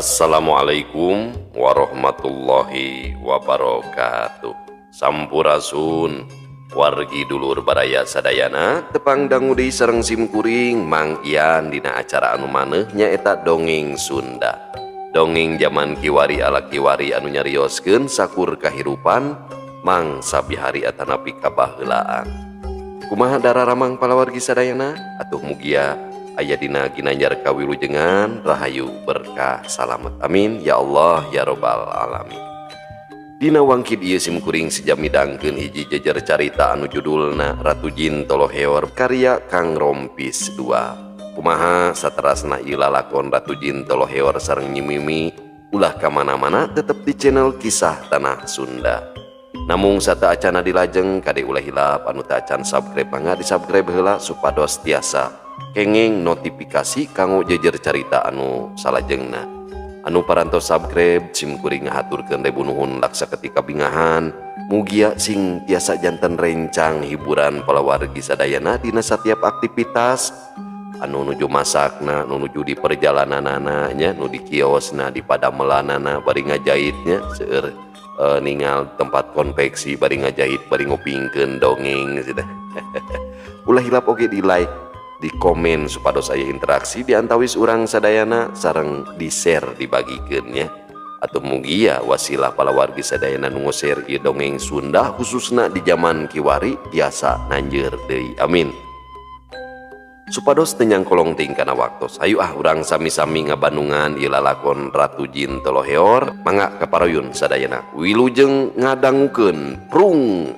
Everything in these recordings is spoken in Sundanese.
Assalamualaikum warahmatullahi wabarakatuh. Sampurasun wargi dulur baraya sadayana tepang dangudi sareng simkuring Mang Ian dina acara anu maneh nyaeta dongeng Sunda. Dongeng zaman kiwari ala kiwari anu nyarioskeun sakur kahirupan mangsa bihari atanapi kabaheulaan. Kumaha dararamang palawargi sadayana atuh mugia aya dina ginanjar kawilujengan rahayu berkah salamet amin ya Allah ya robbal alamin. Dina wangkid ieu simkuring sejam midangkeun hiji jejer carita anu judulna Ratu Jin Toloheor karya Kang Rompis 2. Kumaha saterasna ieu lalakon Ratu Jin Toloheor sareng nyimimi ulah ka mana-mana tetep di channel Kisah Tanah Sunda. Namung sata acana dilajeng kade ulah hilap anu teu acan subscribe mangga di subscribe heula supados tiasa kenging notifikasi kanggo jejer carita anu salajengna. Anu parantos subscribe simkuring ngahaturkeun debu nuhun laksa ketika bingahan mugia sing tiasa janten rencang hiburan palawargi sadayana dina setiap aktivitas anu nuju masakna, anu nuju di perjalananana nya, nu di kiosna, di padamelanana bari ngajahitnya seueur ningal tempat konveksi bari ngajahit bari ngopingkeun dongeng cenah. Ulah hilap oge di like di komen supados aya interaksi di antawis urang sadayana sareng di share dibagikeun nya atuh mugia wasilah palawargi sadayana nu share ieu dongeng Sunda khususna di zaman kiwari biasa nanjeur deui amin. Supados teu nyangkolong ting kana waktos hayu urang sami-sami ngabandungan ieu lalakon Ratu Jin Toloheor mangga kaparoyun sadayana wilujeng ngadangukeun prung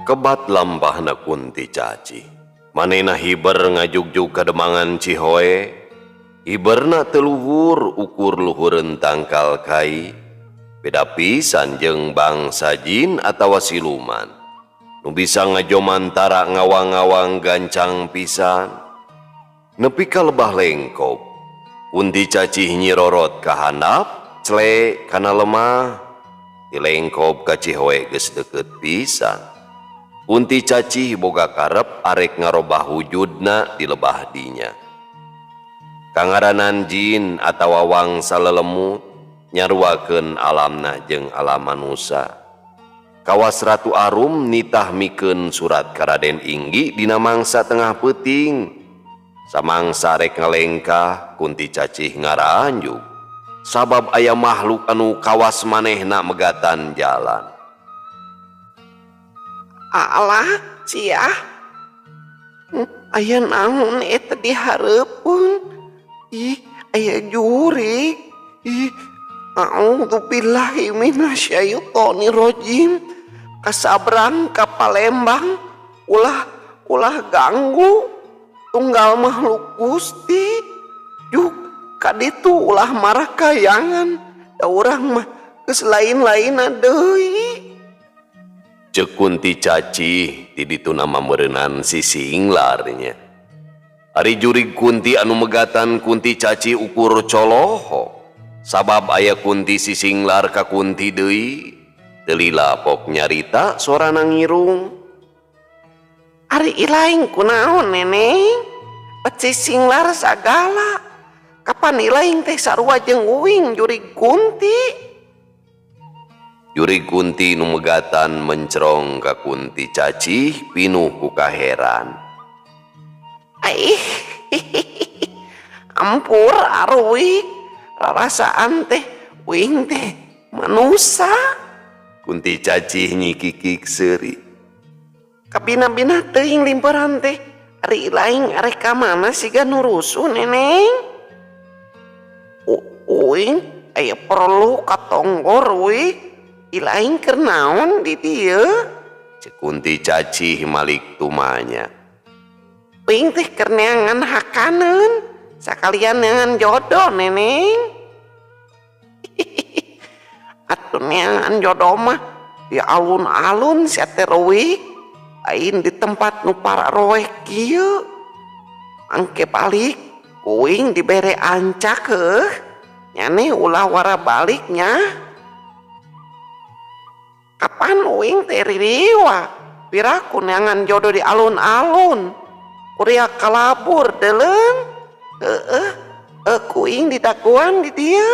Kebat lampahna Kunti Caci manehna hiber ngajugjug kademangan Cihoe. Hiberna teluhur ukur luhureun tangkal kai beda pisan jeung bangsa jin atawa siluman nu bisa ngajomantara ngawang-ngawang gancang pisan nepi ka lebah lengkop. Kunti Caci nyirorot ka handapcle kana lemah di lengkop ka Cihoe geus deukeut pisan. Kunti Caci boga karep arek ngarobah wujudna di lebah dinya. Kangaranan jin atawa wangsa lelemut nyaruakeun alamna jeung alam manusia. Kawas Ratu Arum nitah mikeun surat ka Raden Inggi dina mangsa tengah peuting. Samangsa rek ngalengkah Kunti Caci ngaranjuk sabab aya makhluk anu kawas manehna megatan jalan. Alah ciah aya naon eta dihareupeun aya jurig a'udzubillahi minasyaitonir rajim kasabrang ka Palembang ulah ganggu tunggal makhluk Gusti juk kaditu ulah marah kayangan da urang mah geus lain-lainna deui. Cek Kunti Caci ti ditu nama meureunnan si Singlar nya. Ari jurig Kunti anu megatan Kunti Caci ukur coloho sabab aya Kunti si Singlar ka Kunti deui teu lila pok nyarita sorana ngirung. Ari ilaing kunaon neneng peci Singlar sagala kapan ilaing teh sarua jeung uing jurig Kunti. Jurig Kunti nu megatan mencerong ka Kunti Caci pinuh ku kaheran. Ampur aruy rarasaan teh uing teh manusa. Kunti Caci nyikikik seuri. Kabina-bina teuing limperan teh ari laing arek ka mana siga nu rusuh neneng. Uing aya perlu katonggor uy. Ilaing keur naon di dieu? Cek Kunti Caci malik tumanya. Uing teh keur neangan hakaneun sakalian neangan jodoh neneng. Atuh neangan jodoh mah di alun-alun sia teh reuwih lain di tempat nu pararoeh kieu. Angke balik kuing dibere ancak nyane ulah wara baliknya. Kapan uing teririwa piraku neangan jodoh di alun-alun kuria kalabur deleng kuing didakuan di dia.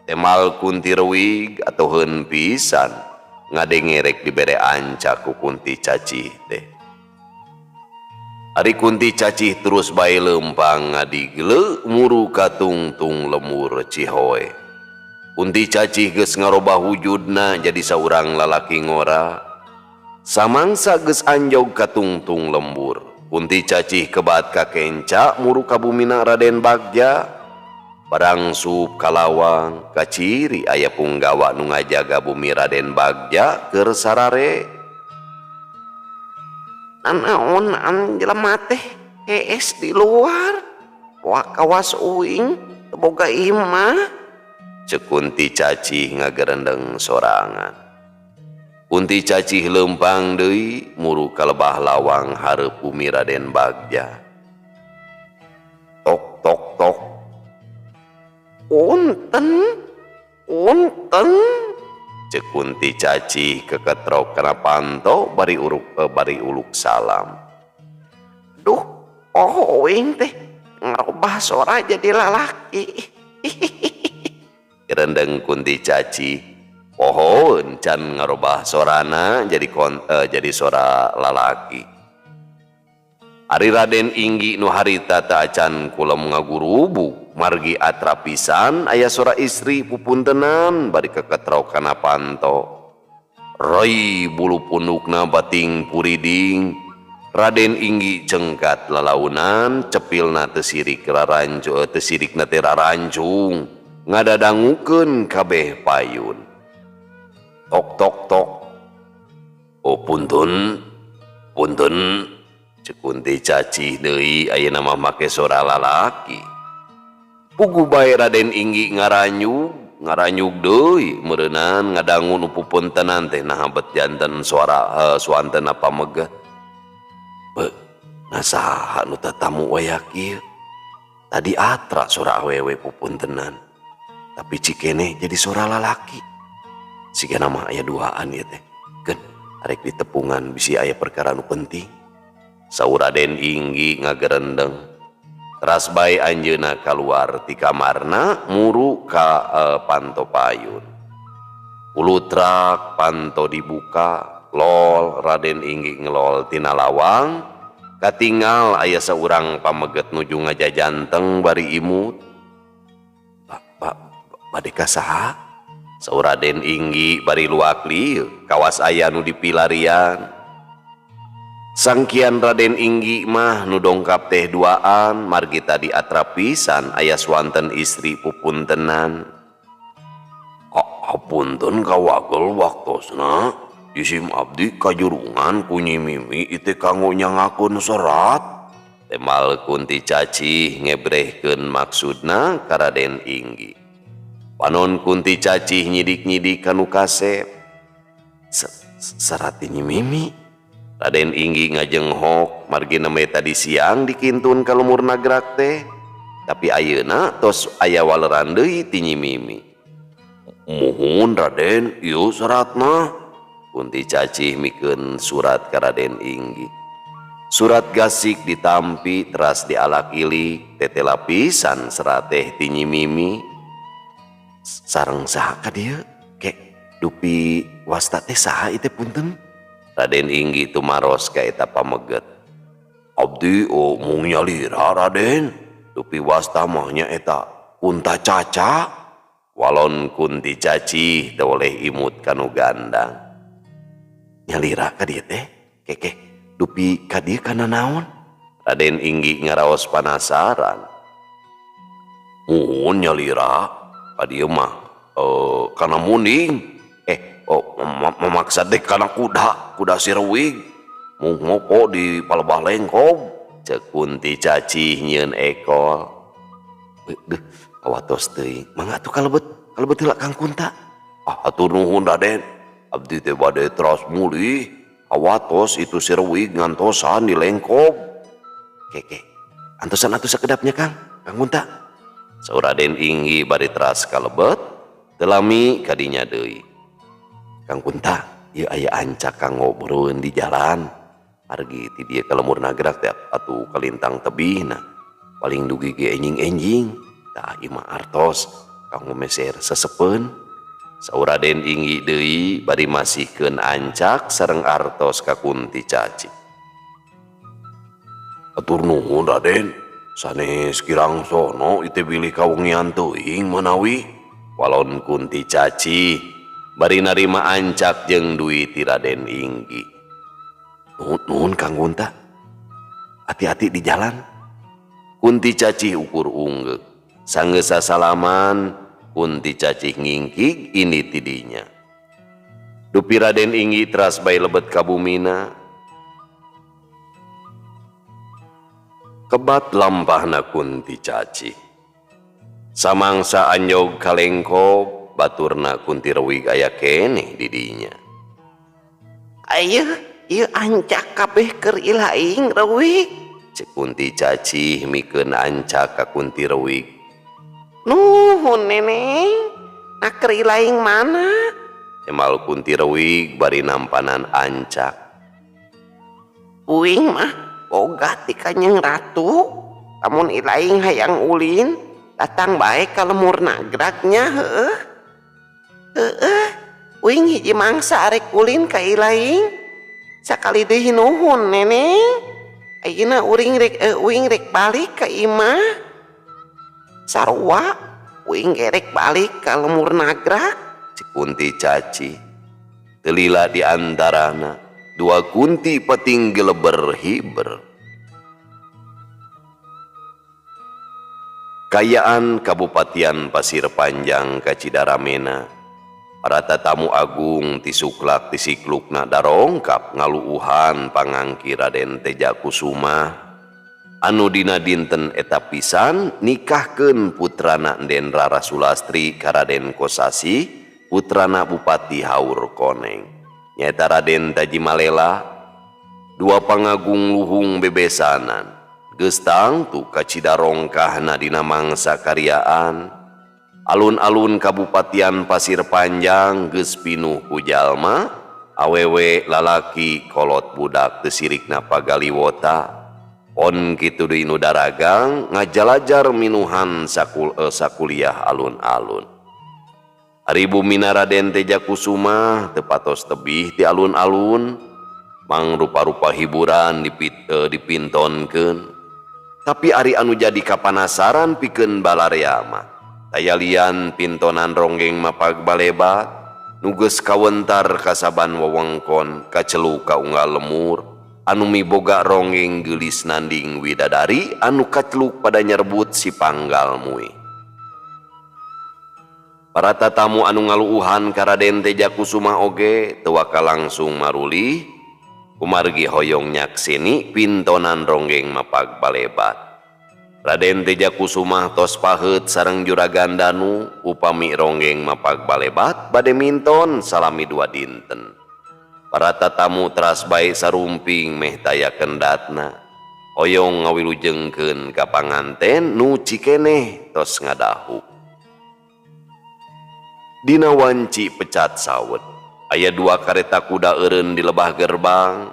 Temal Kunti reuwig atuheun pisan ngadengerek dibere ancak ku Kunti cacih teh. Ari Kunti cacih terus bae lempang ngadigle muru ka tungtung lemur Cihoe. Kunti cacih geus ngarobah wujudna jadi saurang lalaki ngora. Samangsa geus anjog ka tungtung lembur, Kunti cacih kebat ka kenca muru ka bumina Raden Bagja. Barang sup kalawang kaciri aya punggawa nu ngajaga bumi Raden Bagja keur sarare. Nanaon an jelema teh hees di luar poa kawas uing boga imah. Cek Kunti cacih ngagerendeng sorangan. Kunti cacih lempang deui muru ka lebah lawang hareup bumi Raden Bagja. Tok tok tok. Unten Cek Kunti cacih keketrok kana panto bari uluk salam. Duh, uing teh ngarobah sora jadi lalaki. Gerendeng Kunti cacih, pohon can ngarobah sorana jadi sora lalaki. Ari Raden Inggi nu harita teu acan kulem ngagurubu margi atrapisan aya sora istri pupuntenan bari keketrok kana panto. Rai bulu pundukna bating puriding. Raden Inggi cengkat lalaunan cepilna teu sirik sirikna teh raranjung ngadadangukeun kabeh payun. Tok tok tok. Oh punten Cek Kunti cacih deui ayeuna mah make sora lalaki. Pugu bae Raden Inggi ngaranyug deui meureunnan ngadangun pupuntenan teh nah bet janten suanten apa megah. Be, nasaha nu tatamu waya kieu? Tadi atra sora awewe pupuntenan. Tapi cikene jadi sora lalaki. Sigana mah aya duaan ieu teh. Keun arek ditepungan bisi aya perkara nu penting. Saur Raden Inggi ngagerendeng. Teras bae anjeunna kaluar ti kamarna muru ka panto payun. Ulutrak panto dibuka, lol Raden Inggi ngelol tina lawang. Katinggal aya saurang pameget nuju ngajajanteng bari imut. Bade ka saha? Saur Raden Inggi bari luak lieu kawas aya nu dipilarian. Sangkian Raden Inggi mah nu dongkap teh duaan margi tadi atrapisan aya swanten istri pupuntenan. Hapunten kawagel waktosna isim abdi kajurungan ku Nyi Mimi ite kanggo nyangakeun serat. Temal Kunti cacih ngebrehkeun maksudna ka Raden Inggi. Panon Kunti cacih nyidik-nyidik kanu kasep. Serat Nyi Mimi. Raden Inggi ngajenghok margi neme tadi siang dikintun ka lumur nagrak teh. Tapi ayeuna tos aya waleran deui ti Nyi Mimi. Muhun Raden, ieu seratna. Kunti cacih mikeun surat ka Raden Inggi. Surat gasik ditampi teras dialak-ilik tete lapisan serat teh ti Nyi Mimi. Sareng saha ka dieu? Kek dupi wasta teh saha ieu teh punten? Raden Inggi tumaros ka eta pameget. Abdi mung nyalira Raden, dupi wasta mahnya eta Kunta Caca. Walon Kunti cacih teu oleh imut kanu gandang. Nyalira ka dieu teh? Keke dupi ka dieu kana naon? Raden Inggi ngaraos panasaran. Muhun nyalira ka dieu mah kana munding. Memaksa dek kana kuda si reuwig mung ngopo di palebah lengkob. Cek Kunti cacih nyieun ekol. Deuh awatos teuing mangga atuh kalebet heula Kang Kunta. Hatur nuhun Raden, abdi teh bade teras mulih. Awatos itu si reuwig ngantosan di lengkob. Keke antosan atuh sakedapnya Kang. Kang Kunta. Saur Raden Inggi bari teras kalebet, telami kadinya deui. Kang Kunta, ieu aya ancak kang ngobrolin di jalan. Argi ti dieu ka lemur nagrak teh atuh kalintang tebihna. Paling dugi ge enjing-enjing. Tah ieu mah artos kanggo meser sesepeun. Saur Raden Inggi deui bari masihkeun ancak sareng artos ka Kunti Caci. Atur nuhun Raden, sanes kirang sono ite bilih kawengian teuing manawi. Walon Kunti Caci bari narima ancak jeung duit ti Raden Inggi. Nuhun Kang Kunta, hati-hati di jalan. Kunti Caci ukur unggek, sanggeus sasalaman Kunti Caci ngingkig ini tidinya. Dupi Raden Inggi teras bae lebet ka bumina. Kebat lampahna Kunti Caci. Samangsa anjog kalengkop baturna Kunti Rewig aya keneh di dinya. Ayo, ieu ancak kabeh keur ilaing Rewig. Cek Kunti Caci mikeun ancak ka Kunti Rewig. Nuhun neneng, nah keur ilaing mana? Emal Kunti Rewig bari nampanan ancak. Uing mah boga ti Kanjeng Ratu, lamun ilaing hayang ulin datang bae ka lemur nagraknya heueuh. Uing hiji mangsa arek ulin ka ilaing. Sakali deui nuhun neneng. Ayeuna uing rek balik ka imah. Sarua uing gerek balik ka lemur nagrak. Cik Kunti Caci. Telila di antarana dua Kunti pating geleber hiber. Kayaan Kabupatian Pasir Panjang ka Cidaramena. Para tatamu agung ti suklak ti siklukna darongkap ngaluuhan pangangki Raden Tejakusuma anu dina dinten eta pisan nikahkeun putrana Den Rara Sulastri ka Raden Kosasi putrana Bupati Haur Koneng. Nyaeta Raden Tajimalela, dua pangagung luhung bebesanan geus tangtu ka Cidarongkahna dina mangsa karyaan. Alun-alun Kabupatian Pasir Panjang geus pinuh ku jalma, awewe lalaki kolot budak teu sirikna pagaliwota. Pon kitu deui nu daragang ngajalajar minuhan sakuliah alun-alun. Ari bumina Raden Tejakusuma teu patos tebih ti alun-alun, mang rupa-rupa hiburan dipintonkeun. Tapi ari anu jadi kapanasaran pikeun balarea mah daya lian pintonan ronggeng mapag balebat nu geus kawentar kasaban wewengkon kaceluk ka unggal lemur anu miboga ronggeng geulis nanding widadari anu kaceluk pada nyerbut si panggal mui. Para tatamu anu ngaluuhan ka Raden Tejakusuma oge teu waka langsung maruli kumargi hoyong nyakseni pintonan ronggeng mapag balebat. Raden Tejakusuma tos paheut sareng Juragan Danu upami ronggeng mapag balebat bade minton salami 2 dinten. Para tatamu teras bae sarumping meh taya kendatna. Hoyong ngawilujengkeun ka panganten nu cikeneh tos ngadahu. Dina wanci pecat sawet aya 2 kareta kuda eureun di lebah gerbang.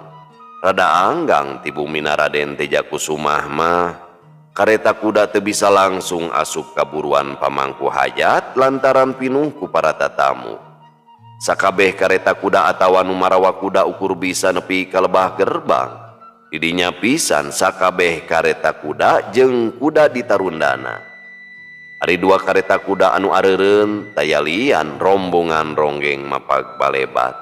Rada anggang ti bumina Raden Tejakusuma mah kareta kuda teu bisa langsung asup ka buruan pamangku hajat lantaran pinuh ku para tatamu. Sakabeh kareta kuda atawa nu marawa kuda ukur bisa nepi ka lebah gerbang. Didinya pisan sakabeh kareta kuda jeung kuda ditarundana. Ari 2 kareta kuda anu areureun tayalian rombongan ronggeng mapag balebat.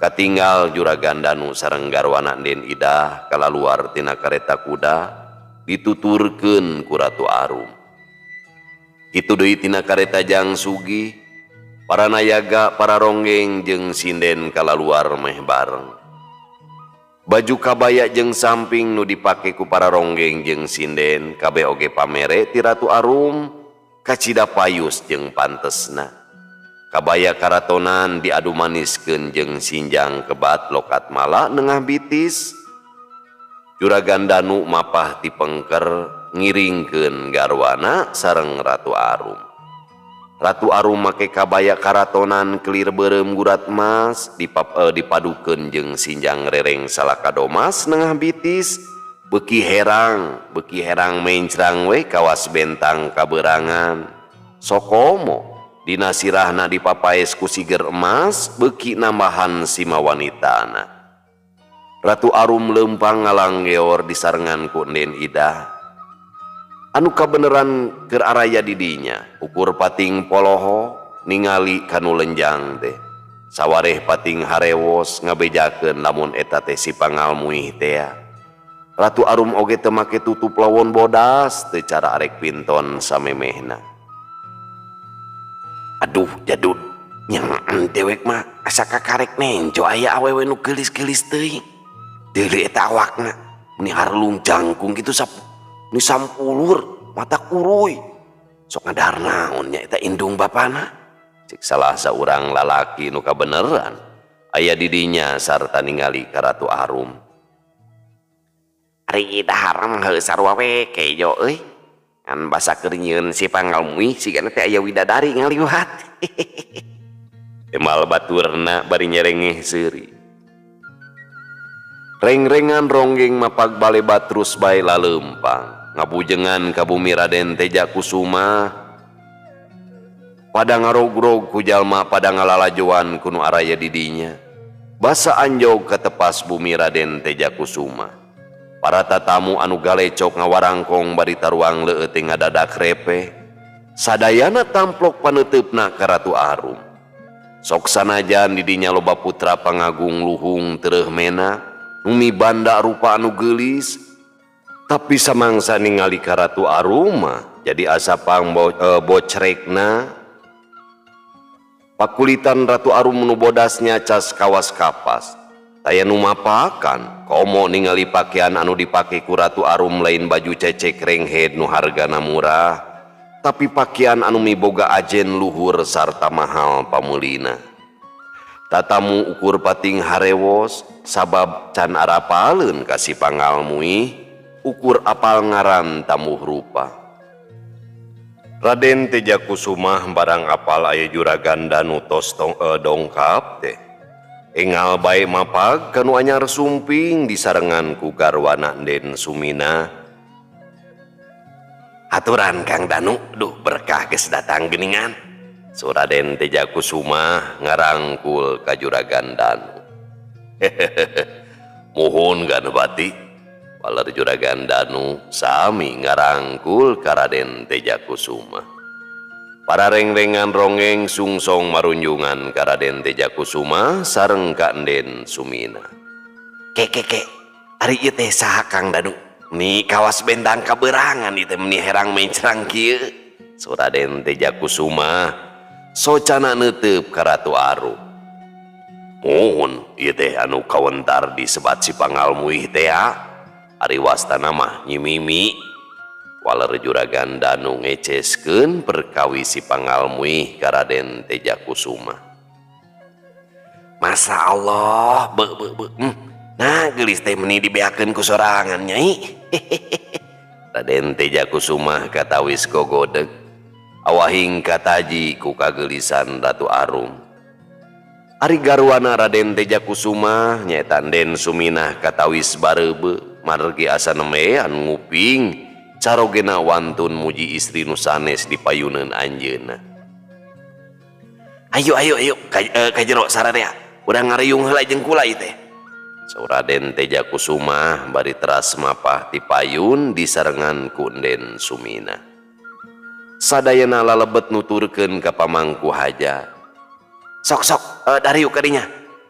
Katinggal Juragan Danu sareng garwana Den Idah kalaluar tina kareta kuda dituturkeun ku Ratu Arum. Kitu deui tina kareta Jang Sugi, para nayaga, para ronggeng jeung sinden kalaluar meh bareng. Baju kabaya jeung samping nu dipake ku para ronggeng jeung sinden kabeh oge pamere ti Ratu Arum kacida payus jeung pantesna. Kabaya karatonan diadu maniskeun jeung sinjang kebat lokat mala nengah bitis. Juragan Danu mapah ti pengker ngiringkeun garwana sareng Ratu Arum. Ratu Arum make kabaya karatonan kelir beureum gurat emas dipadukeun jeung sinjang rereng salakadomas nengah bitis beuki herang mencrang we kawas bentang kaberangan sokomo dina sirahna dipapaes ku siger emas beuki nambahan sima wanitana. Ratu Arum leumpang ngalanggeor disarengan ku Enden Idah anu kabeneran keur araya didinya ukur pating poloho ningali kanu lenjang teh sawareh pating harewos ngabejakeun lamun eta teh si pangalmuih teh. Ratu Arum oge teu make tutup lawon bodas teu cara arek pinton samemehna. Aduh jadud nyang dewek mah asa kakarek nenjo aya awewe nu geulis-geulis teuing deuleu eta awakna meni harlung jangkung kitu ni sampulur mata kuruy sok ngadahar naon nya eta indung bapana cek salah saurang lalaki nu kabeneran aya di dinya sarta ningali ka Ratu Arum. Ari dahar mah heuh sarua we kejo euy kan basa keur nyieun si pangalmuih sigana teh aya widadari ngaliwat. Emal baturna bari nyerengeh seuri. Reng-rengan ronggeng mapag balebat terus bae laleumpang ngabujengan ka bumi Raden Tejakusuma pada ngarogrog ku jalma pada ngalalajoan kuno araya didinya basa anjog ka tepas bumi Raden Tejakusuma. Para tatamu anu galecok ngawarangkong bari taruang leueuh teh ngadadak repeh sadayana tamplok paneutupna ka Ratu Arum. Sok sanajan didinya loba putra pangagung luhung tereuh mena umi banda rupa anu geulis tapi samangsa ningali ka Ratu Arum jadi asa bocrekna pakulitan Ratu Arum nu bodasnya cas kawas kapas taya nu mapakan komo ningali pakaian anu dipake ku Ratu Arum lain baju cecek renghead nu hargana murah tapi pakaian anu miboga ajen luhur sarta mahal pamulina. Tatamu ukur pating harewos sabab can arapaleun ka si pangalmuih ukur apal ngaran tamuh rupa. Raden Tejakusuma barang apal aya juragan danu tos dongkap teh engal bae mapag kanu anyar sumping disarengan ku garwana Enden Sumina. Aturan Kang Danu duh berkah geus datang geuningan. Raden Tejakusuma ngarangkul ka juragan Danu. Muhun Ganapati. Walar juragan Danu sami ngarangkul ka Raden Tejakusuma. Para reng-rengan rongeng sungsong marunjungan ka Raden Tejakusuma sareng ka Enden Sumina. Ke ari ieu teh saha Kang Danu? Ni kawas bentang kaberangan ieu teh meni herang mencrang kieu. Raden Tejakusuma socana neuteup ka Ratu Arum. Muhun ieu teh anu kawentar disebat si pangalmuih teh ari wastana mah nyimimi. Waler juragan Danu ngeceskeun perkawis si pangalmuih ka Raden Tejakusuma. Masya Allah nah geulis teh meni dibeakeun ku sorangan Nyai. Raden Tejakusuma katawis gogodeg awahing kataji ku kagelisan Ratu Arum. Ari garwana Raden Tejakusuma nyaeta Enden Suminah katawis bareube margi asa nemean nguping carogena wantun muji istri nu sanes dipayuneun anjeunna. Ayo ka jero saradea urang ngariung heula jeung kula ieu teh. Raden Tejakusuma bari teras mapah ti payun disarengan ku Enden Sumina. Sadayana lalebet nuturkeun ka pamangku hajat. Sok dariuk kadinya.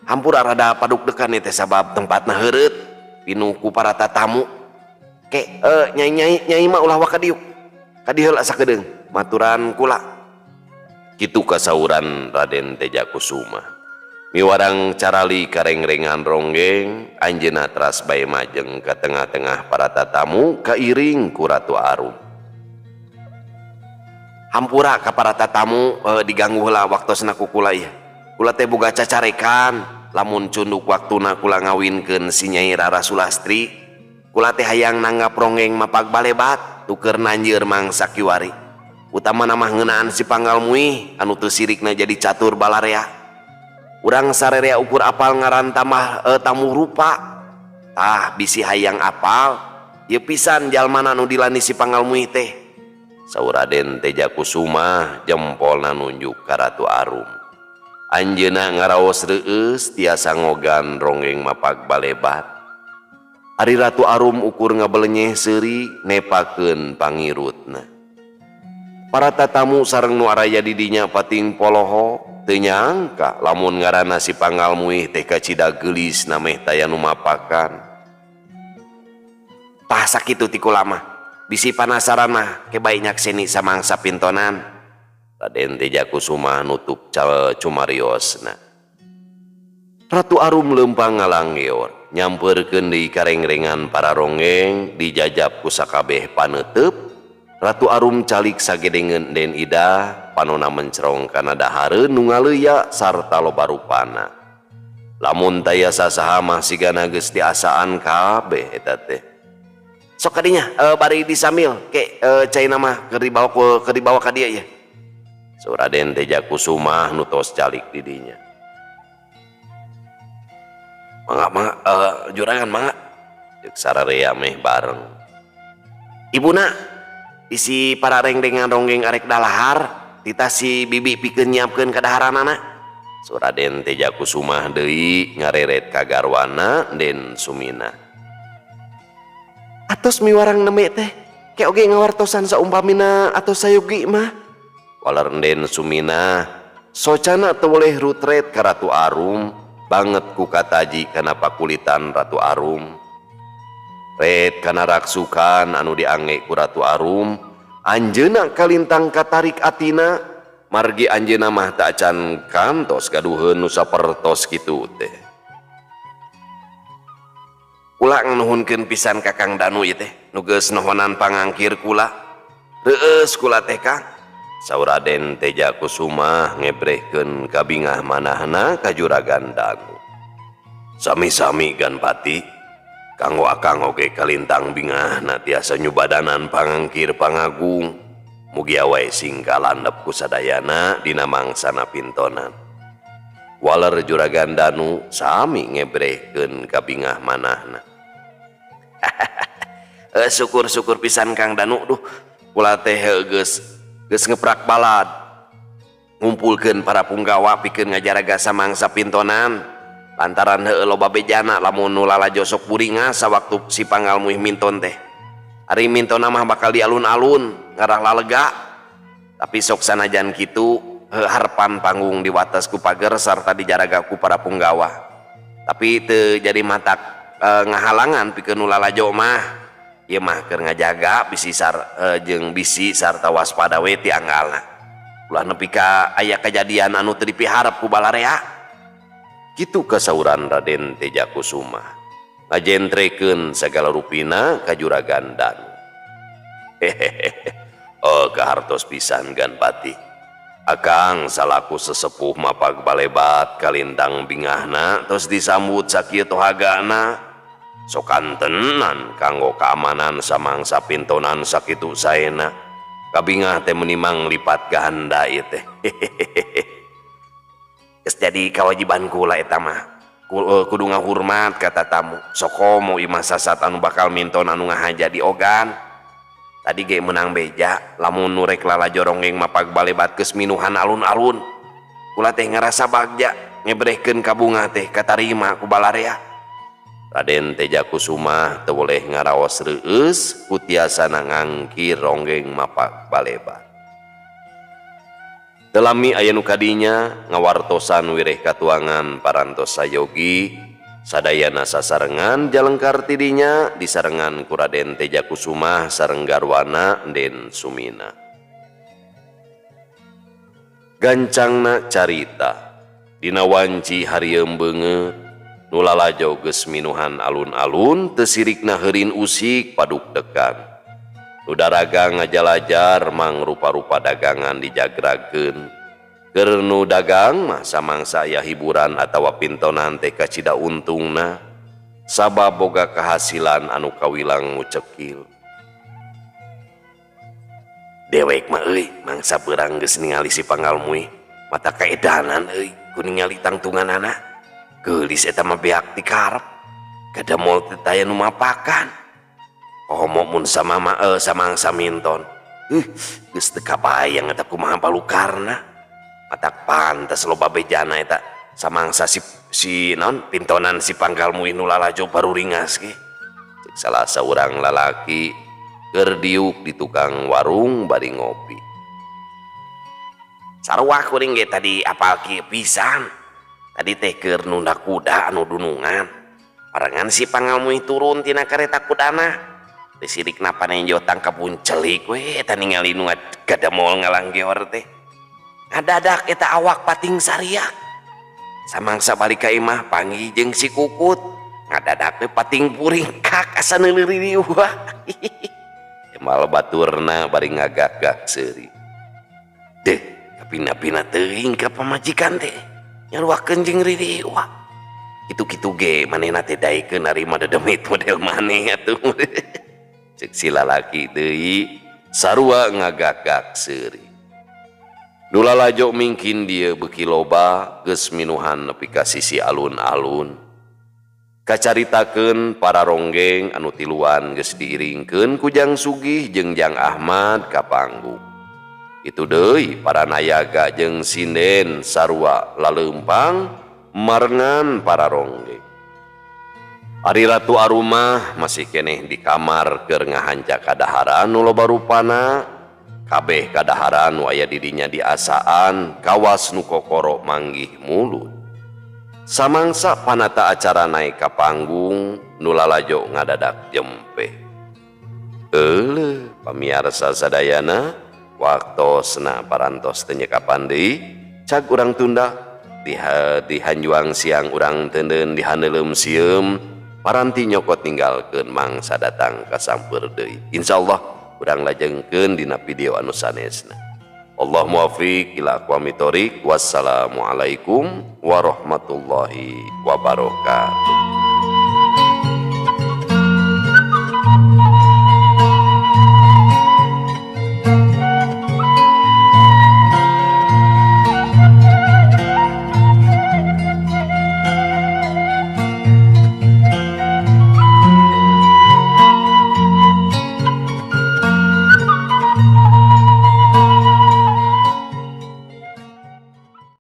Hampura rada padukdekan teh sabab tempatna heureut pinuh ku para tatamu. Nyai mah ulah waka diuk. Ka dieu heula sakedeung maturan kula. Kitu kasauran Raden Tejakusuma. Miwarang carali kareng-rengan ronggeng anjeunna teras bae majeng ka tengah-tengah para tatamu kairing ku Ratu Arum. Hampura ka para tatamu diganggu heula waktosna ku kula ieu. Kula teh boga cacarekan lamun cunduk waktuna kula ngawinkeun si Nyai Rara Sulastri. Kula teh hayang nanggap ronggeng mapag balebat. tuker nanjeur mangsa kiwari. Utama nama ngeunaan si panggalmuih anu teu sirikna jadi catur balarea. Urang sarerea ukur apal ngaran tamu rupa. Tah bisi hayang apal, ieu pisan jalmana anu dilani si panggalmuih teh. Saur Raden Tejakusuma jempolna nunjuk ka Ratu Arum. Anjeunna ngaraos reueus tiasa ngogan ronggeng mapag balebat. Ari Ratu Arum ukur ngabelenyeh seuri nepakeun pangirutna. Para tatamu sareng nu araya di dinya pating poloho teu nyangka lamun ngaranna si panggalmuih teh kacida geulis nameh taya nu mapakan. Tah sakitu ti kulama bisi panasaran mah ke bae nyakseni samangsa pintonan. Raden Tejakusuma nutup cumariosna. Ratu Arum leumpang ngalanggeor nyampeurkeun deui karengrengan para ronggeng dijajab ku sakabeh paneuteub. Ratu Arum calik sagedengeun Den Ida panona mencerong kana dahareun nu ngaleuya sarta loba rupana. Lamun taya sasaha mah sigana geus diasaan kabeh eta teh. Sok kadinya bari disamil ke caina mah keur dibawa ka dieu ya. Saur Raden Tejakusuma nu tos calik di dinya. Mangga juragan mangga. Ceuk sararea meh bareng. Ibuna isi para rengdengan ronggeng arek dalahar tita si bibi pikeun nyiapkeun ka daharanana. Saur Raden Tejakusuma deui ngareret ka garwana Den Sumina. Atos miwarang neme teh ke oge ngawartosan saumpamina atos sayogi mah. Walar Den Sumina socana teu boleh rutret ka Ratu Arum banget ku kataji kana pakulitan Ratu Arum. Ret kana raksukan anu diange ku Ratu Arum anjeunna kalintang katarik atina margi anjeunna mah teu acan kantos gaduheun nu sapertos kitu teh. Kula nuhunkeun pisan Kakang Danu ieu teh nu geus nohonan pangangkir kula. Reueus kula teh Kang. Saur Raden Tejakusuma ngebrehkeun kabingah manahna ka Juragan Danu. Sami-sami Ganpati, kanggo akang oge kalintang bingahna tiasa nyubadanan pangangkir pangagung. Mugi wae singka landep ku sadayana dina mangsana pintonan. Waler Juragan Danu sami ngebrehkeun kabingah manahna. Syukur-syukur pisan Kang Danu, duh kula teh geus ngeprak balad ngumpulkeun para punggawa pikeun ngajaraga samangsa pintonan lantaran heueuh loba bejana lamun nu lalajo sok buringa sawaktu si panggalmuih minton teh. Ari mintonna mah bakal di alun-alun ngarah lalega, tapi sok sanajan kitu harepan panggung diwates ku pager sarta dijaraga ku para punggawa, tapi teu jadi matak ngahalangan pikeun nu lalajo mah. Ieu mah keur ngajaga bisi jeung bisi sarta waspada we ti anggalna. Ulah nepi ka aya kajadian anu teu dipiharep ku balarea. Kitu kasauran Raden Tejakusuma. Ngajentrekeun sagala rupina ka Juragan Danu. Kahartos pisan Ganpati. Akang salaku sesepuh mapag balebat kalintang bingahna tos disambut sakieu tohagana. Sokan tenan kanggo keamanan samangsa pintonan sakitu saena. Kabingah teh menimang lipat ganda ieu teh. Geus jadi kewajiban kula eta mah. Kudu ngahormat ka tatamu. Sokomo imah sasat anu bakal minton anu ngahaja di ogan. Tadi ge menang beja lamun nu rek lalajo ronggeng mapag balebat geus minuhan alun-alun. Kula teh ngarasa bagja ngebrehkeun kabungah teh katarima ku balarea. Raden Tejakusuma teu boleh ngaraos reueus ku tiasana ngangkir ronggeng mapag balebat. Telami aya nu kadinya ngawartosan wireh katuangan parantos sayogi sadayana sasarengan jalengkar ti dinya disarengan ku Raden Tejakusuma sareng garwana Den Sumina. Gancangna carita dina wanci harieum beungeut nu lalajo geus minuhan alun-alun teu sirikna heurin usik paduk dekan. Nu daragang ngajalajar mang rupa-rupa dagangan dijagrakeun. Keur nu dagang mah samangsa aya hiburan atawa pintonan teh kacida untungna sabab boga kahasilan anu kawilang ngucekil. Dewek mah mangsa berang geus ningali si panggalmui mata kaedanan ku ningali tangtunganana geulis eta mah beak ti karep kada moal teu aya nu mapakan komo mun samangsa minton geus teu kabayang eta kumaha palukarna mata pantes loba bejana eta samangsa si non pintonan si panggalmui nu lalajo baru ringas ge cek salah saurang lalaki keur diuk di tukang warung bari ngopi. Sarua kuring ge tadi apal kieu pisan. Tadi teh keur nunda kuda anu dunungan. Parangan si panggalmui turun tina kareta kudana. Teh sirikna panenjo tangkap puncelik we eta ningali nu gadamol ngalanggeor teh. Ngadadak eta awak pating sariak. Samangsa balik ka imah panggih jeung si Kukut. Ngadadak teh pating puring kak asa neuliriuh. Mal baturna bari ngagak-gak seuri. Deh, kapina-pina teuing ka pamajikan teh. Nyaluakeun jeung ririwa. Kitu-kitu ge manehna teh daekeun narima dedemit model maneh atuh. Ceuk si lalaki deui sarua ngagak-gak seuri. Nu lalajo mingkin dieu beuki loba geus minuhan nepi ka sisi alun-alun. Kacaritakeun para ronggeng anu tiluan geus diiringkeun ku Jang Sugih jeung Jang Ahmad ka panggung. Itu deui para nayaga jeung sinden sarua laleumpang marengan para ronggeng. Ari Ratu Arumah masih keneh di kamar keur ngahanca kadaharan nu loba rupana. Kabeh kadaharan nu aya di dinya diasaan kawas nu kokoro manggih mulut. Samangsa panata acara naik ka panggung nu lalajo ngadadak jempe. Pamiarsa sadayana waktosna parantos teu nyekapan deui cag urang tunda di hanjuang siang urang teuneun dihaneuleum sieum paranti nyokot ninggalkeun mangsa datang ka sampeur deui. Insyaallah urang lajengkeun dina video anu sanesna. Allah muwafiq ila aqwamit thoriq. Wassalamualaikum warahmatullahi wabarakatuh.